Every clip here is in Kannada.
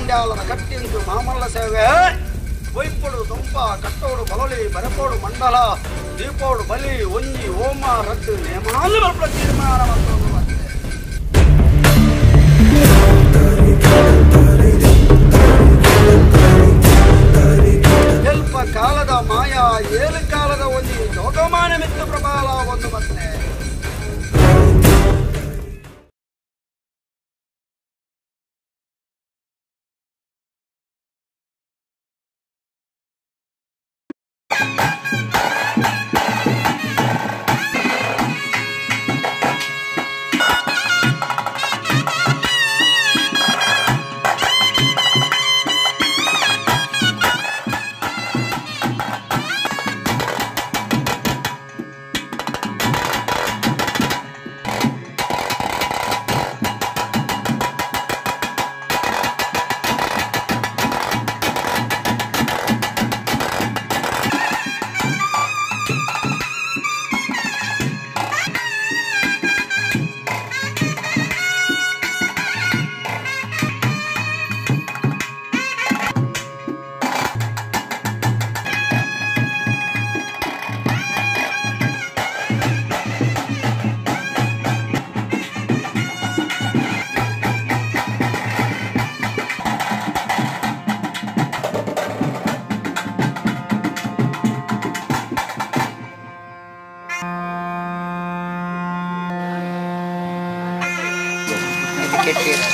ಮಂಡ್ಯಾಲದ ಕಟ್ಟಿಂದು ಮಾಮಲ್ಲ ಸೇವೆ ವೈಪೋಡು ದುಂಪ ಕಟ್ಟೋಡು ಬಲೊಲಿ ಬರಪೋಡು ಮಂಡಲ ದೀಪೋಡು ಬಲಿ ಒಂಜಿ ಹೋಮ ರದ್ದು ನೇಮಾಲು ಬಲ್ಪಡ ತೀರ್ಮಾನ ಸ್ವಲ್ಪ ಕಾಲದ ಮಾಯಾ ಏಳು ಕಾಲದ ಒಂಜಿ ಜೋಗಮಾನ ಮಿತ್ರ ಪ್ರಬಲ ಒಂದು ಬರ್ತನೆ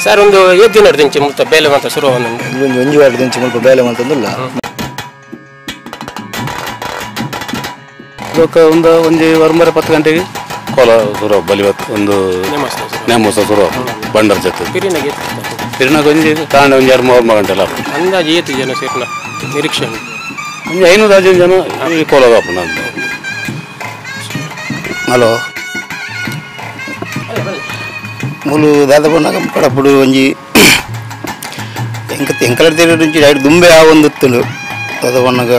ಸರ್ ಒಂದು 7 ದಿನ ದಿಂಚಿ ಮುಲ್ಪ ಬೇಲೆ ಅಂತ ಶುರು ಒಂದು 1 ದಿಂಚಿ ಮುಲ್ಪ ಬೇಲೆ ಅಂತಂದಿಲ್ಲ ಒಂದು ವರಮರ 10 ಗಂಟೆಗೆ ಕೋಲ ಶುರು ಬಲಿವತ್ತು ಒಂದು ನೇಮೋತ್ಸವ ಶುರು ಬಂಡರ್ ಜೊತೆ ಪಿರಿನಾಗ ಒಂಜಿ ಕಾಂಡ ಒಂದು 2-3 ಗಂಟೆ ಎಲ್ಲ ಅಂದಾಜು 7 ಜನ ಸೇರಿನ ನಿರೀಕ್ಷೆ ಒಂದು 500 ಜನ ಈ ಕೋಲದಪ್ಪ ನಂದು ಹಲೋ ಮೂಲು ದಾದಪ್ಪನಾಗ ಪಡಪುಡು ಒಂಜಿ ಎಂಕಲ నుంచి ಐದು ದುಂಬೆ ಒಂದುತ್ತುಂಡು ದಾದಪ್ಪನಾಗ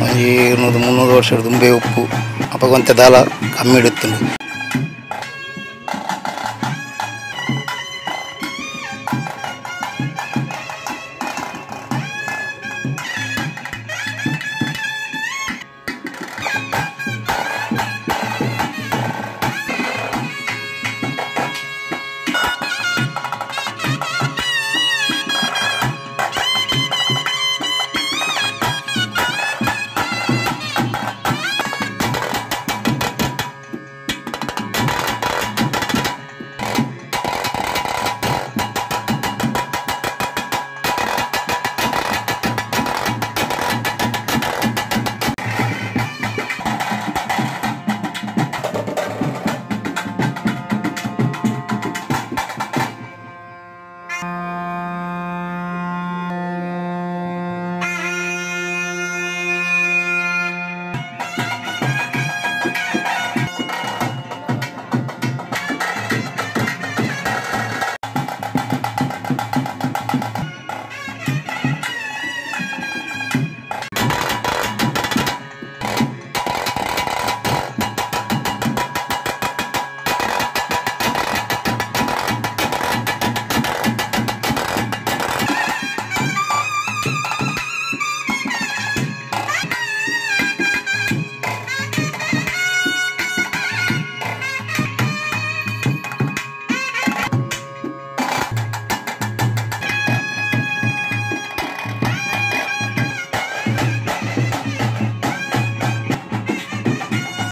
ಒಂಜಿ 200-300 ವರ್ಷದ ದುಂಬೆ ಉಪ್ಪು ಅಪ್ಪಗೊಂತೆ ದಾಲ ಕಮ್ಮಿ ಇಡುತ್ತುಂಡು